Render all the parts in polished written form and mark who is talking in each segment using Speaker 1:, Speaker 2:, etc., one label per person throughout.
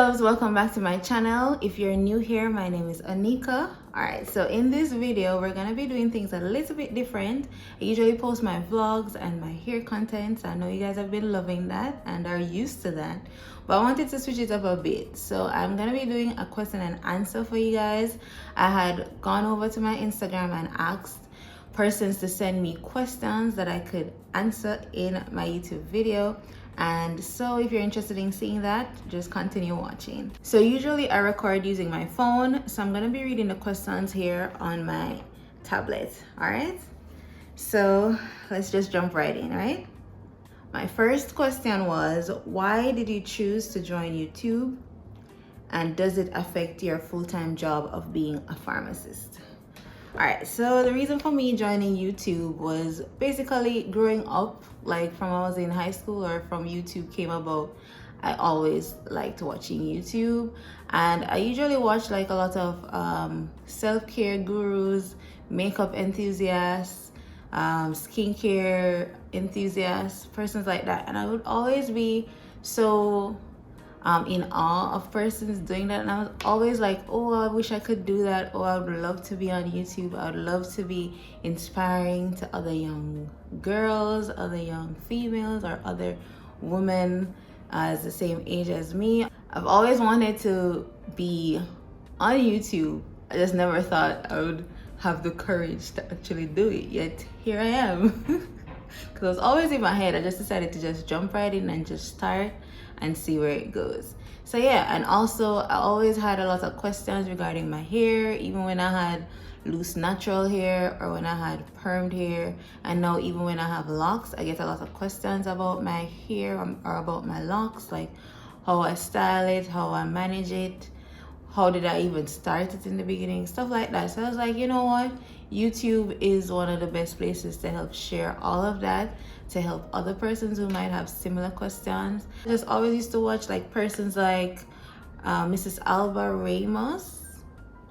Speaker 1: loves, welcome back to my channel. If you're new here, my name is Oneaka. Alright, so in this video we're gonna be doing things a little bit different. I usually post my vlogs and my hair content, so I know you guys have been loving that and are used to that, but I wanted to switch it up a bit. So I'm gonna be doing a question and answer for you guys. I had gone over to my Instagram and asked persons to send me questions that I could answer in my YouTube video. And so if you're interested in seeing that, just continue watching. So usually I record using my phone, so I'm gonna be reading the questions here on my tablet. All right, so let's just jump right in. Right, my first question was, why did you choose to join YouTube, and does it affect your full-time job of being a pharmacist? All right, so the reason for me joining YouTube was basically growing up, like from when I was in high school or from YouTube came about. I always liked watching YouTube, and I usually watch like a lot of self-care gurus, makeup enthusiasts, skincare enthusiasts, persons like that, and I would always be so in awe of persons doing that, and I was always like, oh, I wish I could do that. Oh, I would love to be on YouTube. I would love to be inspiring to other young girls, other young females, or other women as the same age as me. I've always wanted to be on YouTube. I just never thought I would have the courage to actually do it, yet here I am. Because it was always in my head. I just decided to just jump right in and just start and see where it goes. So yeah, and also I always had a lot of questions regarding my hair, even when I had loose natural hair or when I had permed hair, and now even when I have locks, I get a lot of questions about my hair or about my locks, like how I style it, how I manage it, how did I even start it in the beginning, stuff like that. So I was like, you know what, YouTube is one of the best places to help share all of that, to help other persons who might have similar questions. I just always used to watch like persons like Mrs. Alba Ramos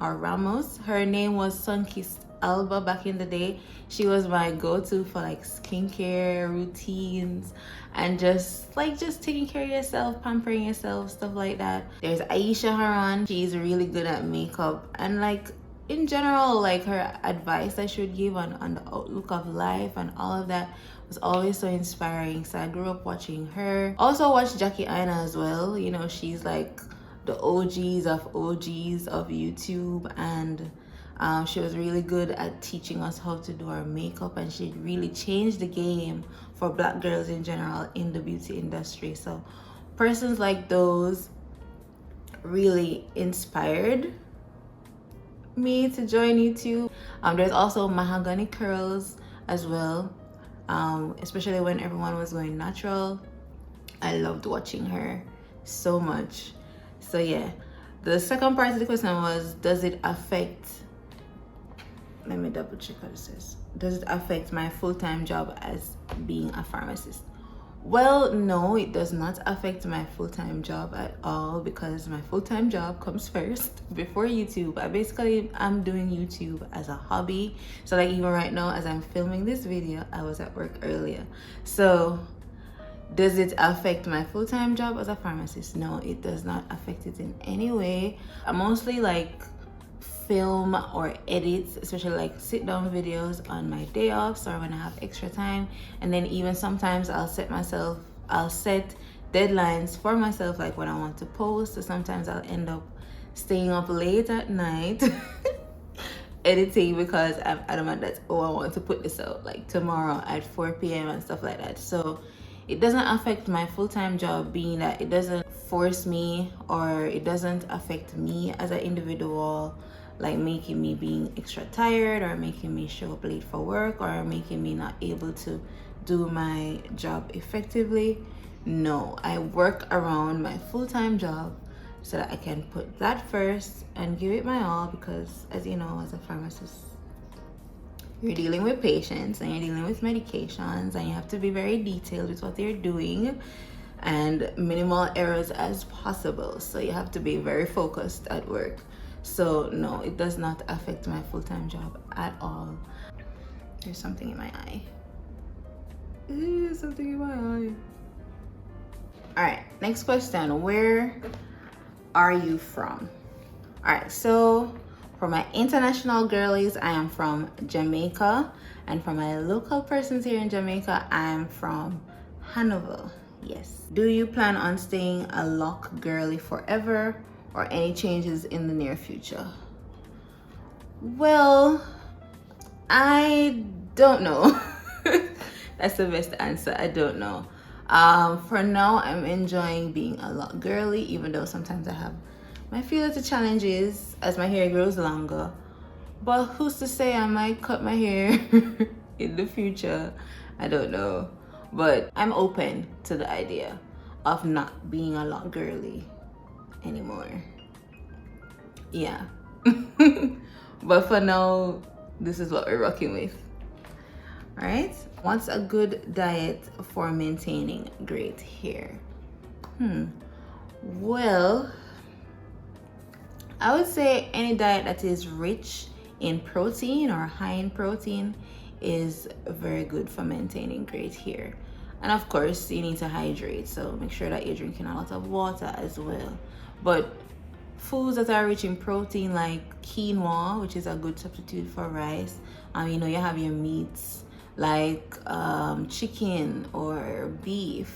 Speaker 1: or Ramos. Her name was Sunkissed Alba back in the day. She was my go-to for like skincare routines and just taking care of yourself, pampering yourself, stuff like that. There's Aisha Haran. She's really good at makeup, and like in general, like her advice that she would give on the outlook of life and all of that was always so inspiring. So I grew up watching her. Also watched Jackie Aina as well. You know, she's like the OGs of YouTube, and she was really good at teaching us how to do our makeup, and she really changed the game for Black girls in general in the beauty industry. So persons like those really inspired me to join YouTube. There's also Mahogany Curls as well, especially when everyone was going natural. I loved watching her so much. So yeah, the second part of the question was, does it affect, let me double check what it says, does it affect my full-time job as being a pharmacist? Well, no, it does not affect my full-time job at all, because my full-time job comes first before YouTube. I'm doing YouTube as a hobby. So like even right now as I'm filming this video, I was at work earlier. So does it affect my full-time job as a pharmacist? No, it does not affect it in any way. I mostly like film or edit, especially like sit down videos on my day offs or when I have extra time. And then even sometimes I'll set deadlines for myself, like when I want to post. So sometimes I'll end up staying up late at night editing because I'm adamant that, oh, I want to put this out like tomorrow at 4 p.m. and stuff like that. So it doesn't affect my full-time job, being that it doesn't force me or it doesn't affect me as an individual, like making me being extra tired or making me show up late for work or making me not able to do my job effectively. No, I work around my full-time job so that I can put that first and give it my all, because as you know, as a pharmacist, you're dealing with patients and you're dealing with medications, and you have to be very detailed with what you're doing and minimal errors as possible. So you have to be very focused at work. So no, it does not affect my full-time job at all. There's something in my eye. Something in my eye. All right, next question. Where are you from? All right, so for my international girlies, I am from Jamaica, and for my local persons here in Jamaica, I am from Hanover. Yes. Do you plan on staying a lock girly forever, or any changes in the near future? Well, I don't know. That's the best answer. I don't know. For now, I'm enjoying being a lot girly, even though sometimes I have my few little challenges as my hair grows longer. But who's to say I might cut my hair in the future? I don't know. But I'm open to the idea of not being a lot girly anymore. Yeah. But for now, this is what we're rocking with. All right. What's a good diet for maintaining great hair? Well, I would say any diet that is rich in protein or high in protein is very good for maintaining great hair. And of course, you need to hydrate, so make sure that you're drinking a lot of water as well. But foods that are rich in protein, like quinoa, which is a good substitute for rice, you know, you have your meats like chicken or beef,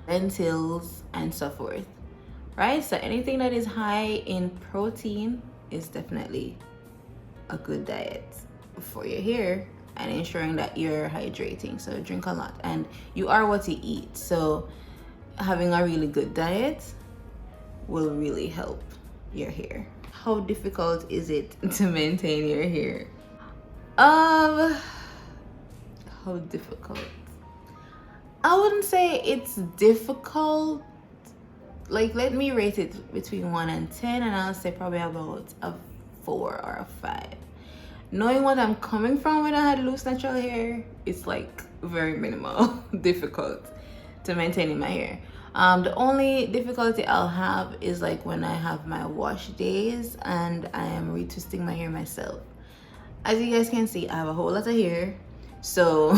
Speaker 1: lentils, and so forth, right? So anything that is high in protein is definitely a good diet for your hair, and ensuring that you're hydrating. So drink a lot, and you are what you eat. So having a really good diet will really help your hair. How difficult is it to maintain your hair? How difficult? I wouldn't say it's difficult. Like, let me rate it between 1 and 10, and I'll say probably about a 4 or a 5. Knowing what I'm coming from when I had loose natural hair, it's like very minimal difficult to maintaining my hair. The only difficulty I'll have is like when I have my wash days and I am retwisting my hair myself. As you guys can see, I have a whole lot of hair, so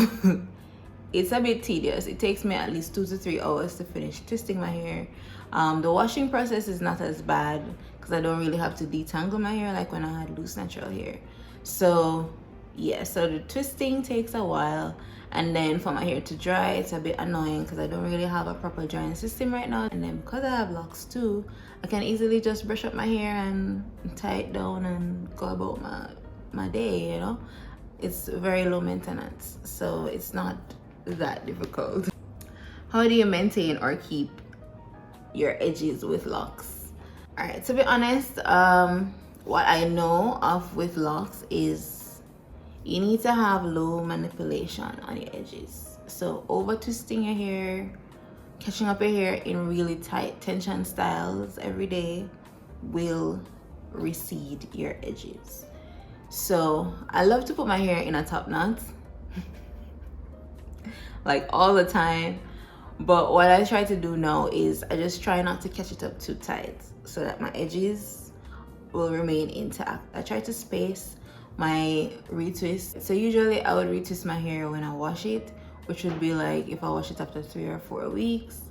Speaker 1: it's a bit tedious. It takes me at least 2 to 3 hours to finish twisting my hair. The washing process is not as bad because I don't really have to detangle my hair like when I had loose natural hair. So yeah, so the twisting takes a while, and then for my hair to dry, it's a bit annoying because I don't really have a proper drying system right now. And then because I have locks too, I can easily just brush up my hair and tie it down and go about my day, you know. It's very low maintenance, so it's not that difficult. How do you maintain or keep your edges with locks? All right, to be honest, what I know of with locks is you need to have low manipulation on your edges. So over twisting your hair, catching up your hair in really tight tension styles every day will recede your edges. So I love to put my hair in a top knot like all the time, but what I try to do now is I just try not to catch it up too tight so that my edges will remain intact. I try to space my retwist. So usually I would retwist my hair when I wash it, which would be like if I wash it after 3 or 4 weeks.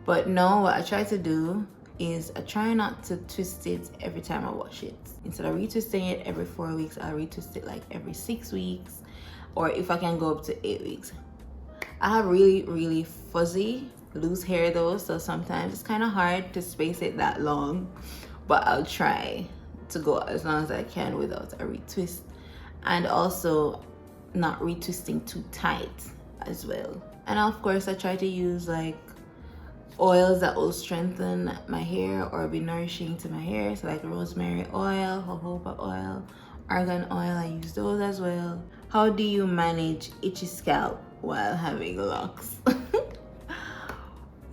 Speaker 1: But now what I try to do is I try not to twist it every time I wash it. Instead of retwisting it every 4 weeks, I'll retwist it like every 6 weeks, or if I can go up to 8 weeks. I have really fuzzy loose hair though, so sometimes it's kind of hard to space it that long, but I'll try to go as long as I can without a retwist, and also not retwisting too tight as well. And of course I try to use like oils that will strengthen my hair or be nourishing to my hair, so like rosemary oil, jojoba oil, argan oil, I use those as well. How do you manage itchy scalp while having locks?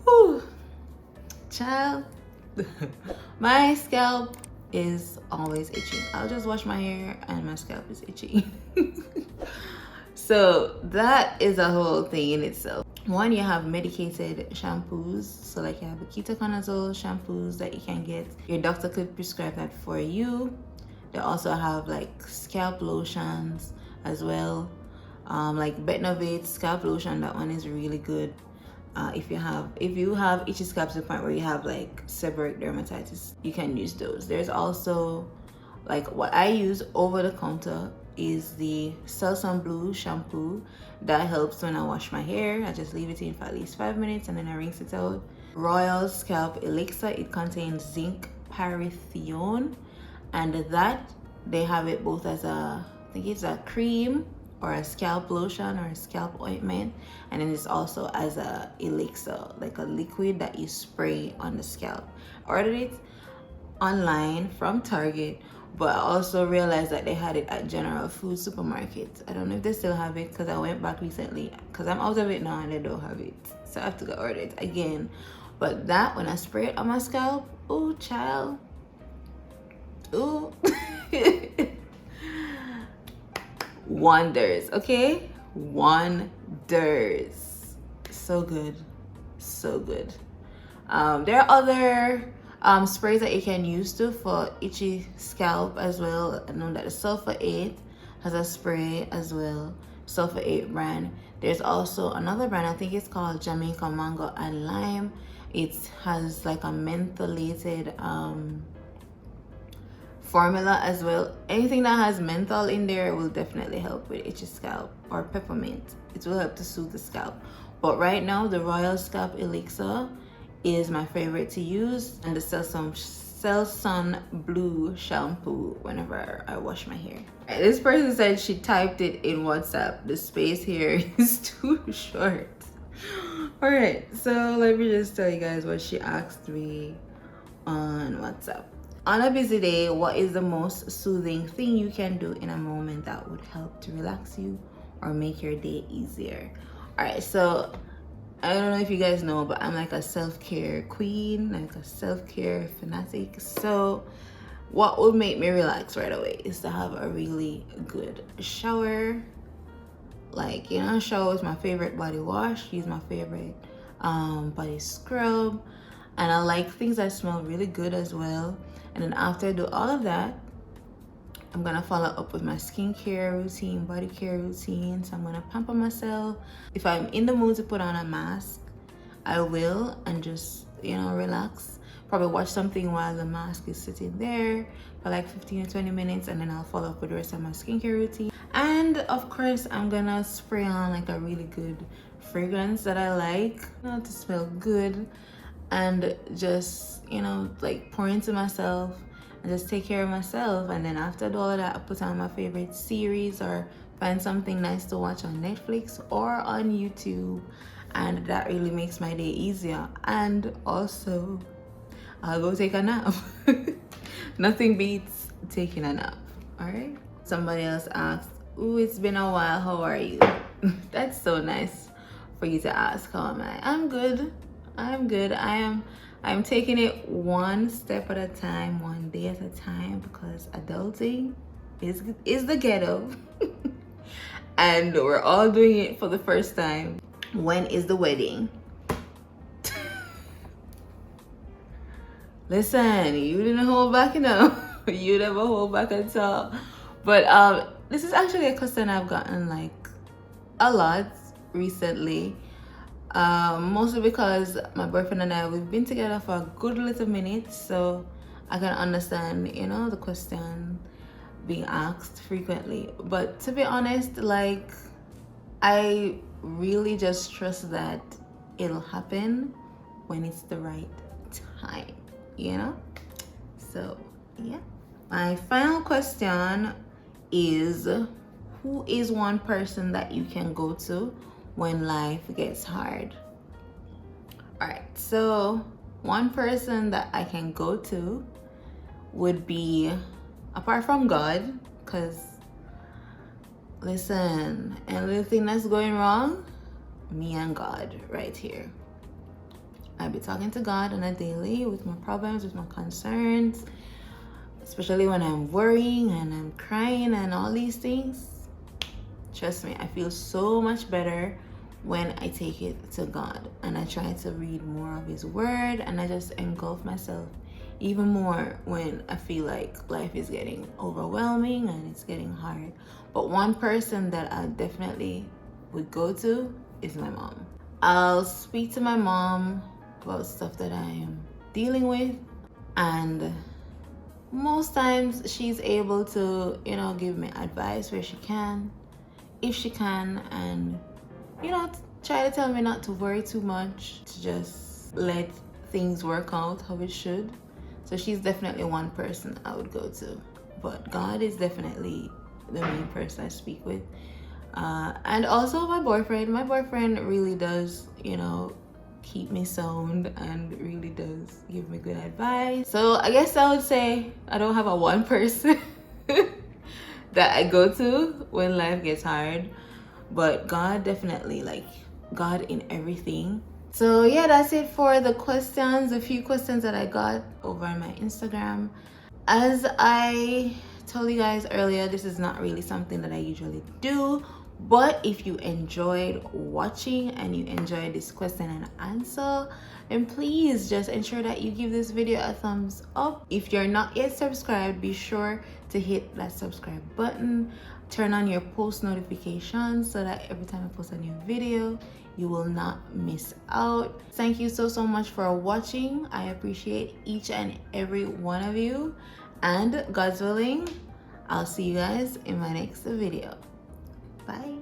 Speaker 1: Whew. Child, my scalp is always itching. I'll just wash my hair and my scalp is itchy. So that is a whole thing in itself. One, you have medicated shampoos, so like you have the ketoconazole shampoos that you can get. Your doctor could prescribe that for you. They also have like scalp lotions as well, like Betnovate scalp lotion. That one is really good. if you have itchy scalp to the point where you have like seborrheic dermatitis, you can use those. There's also, like, what I use over the counter is the Selsun Blue shampoo. That helps when I wash my hair. I just leave it in for at least 5 minutes and then I rinse it out. Royal Scalp Elixir, it contains zinc parathione, and that they have it both as a, I think it's a cream or a scalp lotion or a scalp ointment, and then it's also as a elixir, like a liquid that you spray on the scalp. I ordered it online from Target, but I also realized that they had it at General Food Supermarket. I don't know if they still have it because I went back recently because I'm out of it now and they don't have it, so I have to go order it again. But that, when I spray it on my scalp, ooh child, ooh. Wonders, okay? Wonders. So good, so good. There are other sprays that you can use too for itchy scalp as well. I know that the Sulfur 8 has a spray as well, Sulfur 8 brand. There's also another brand, I think it's called Jamaica Mango and Lime. It has like a mentholated formula as well. Anything that has menthol in there will definitely help with itchy scalp, or peppermint. It will help to soothe the scalp. But right now, the Royal Scalp Elixir is my favorite to use, and the Selsun Blue shampoo whenever I wash my hair. This person said she typed it in WhatsApp. The space here is too short. All right, so let me just tell you guys what she asked me on WhatsApp. On a busy day, what is the most soothing thing you can do in a moment that would help to relax you or make your day easier? All right, so I don't know if you guys know, but I'm like a self-care queen, like a self-care fanatic. So what would make me relax right away is to have a really good shower. Like, you know, shower with my favorite body wash, use my favorite body scrub, and I like things that smell really good as well. And then after I do all of that, I'm gonna follow up with my skincare routine, body care routine. So I'm gonna pamper myself. If I'm in the mood to put on a mask, I will, and just, you know, relax. Probably watch something while the mask is sitting there for like 15 to 20 minutes, and then I'll follow up with the rest of my skincare routine. And of course, I'm gonna spray on like a really good fragrance that I like, you know, to smell good, and just, you know, like pour into myself and just take care of myself. And then after I do all of that, I put on my favorite series or find something nice to watch on Netflix or on YouTube, and that really makes my day easier. And also, I'll go take a nap. Nothing beats taking a nap. All right. Somebody else asked, "Ooh, it's been a while. How are you?" That's so nice for you to ask. How am I? I'm good. I'm good. I'm taking it one step at a time, one day at a time, because adulting is the ghetto. And we're all doing it for the first time. When is the wedding? Listen, you didn't hold back enough. You never hold back at all. But this is actually a question I've gotten like a lot recently. Mostly because my boyfriend and I, we've been together for a good little minute, so I can understand, you know, the question being asked frequently. But to be honest, like, I really just trust that it'll happen when it's the right time, you know? So yeah. My final question is, who is one person that you can go to when life gets hard? All right, so one person that I can go to would be, apart from God, because listen, anything that's going wrong, me and God right here. I'll be talking to God on a daily with my problems, with my concerns, especially when I'm worrying and I'm crying and all these things. Trust me, I feel so much better when I take it to God, and I try to read more of His Word, and I just engulf myself even more when I feel like life is getting overwhelming and it's getting hard. But one person that I definitely would go to is my mom. I'll speak to my mom about stuff that I am dealing with, and most times she's able to, you know, give me advice where she can, if she can, and, you know, try to tell me not to worry too much, to just let things work out how it should. So she's definitely one person I would go to, but God is definitely the main person I speak with. And also my boyfriend really does, you know, keep me sound and really does give me good advice. So I guess I would say I don't have a one person that I go to when life gets hard, but God definitely, like, God in everything. So yeah, that's it for the questions, a few questions that I got over on my Instagram. As I told you guys earlier, this is not really something that I usually do, but if you enjoyed watching and you enjoyed this question and answer, then please just ensure that you give this video a thumbs up. If you're not yet subscribed, be sure to hit that subscribe button, turn on your post notifications so that every time I post a new video, you will not miss out. Thank you so much for watching. I appreciate each and every one of you, and God's willing, I'll see you guys in my next video. Bye.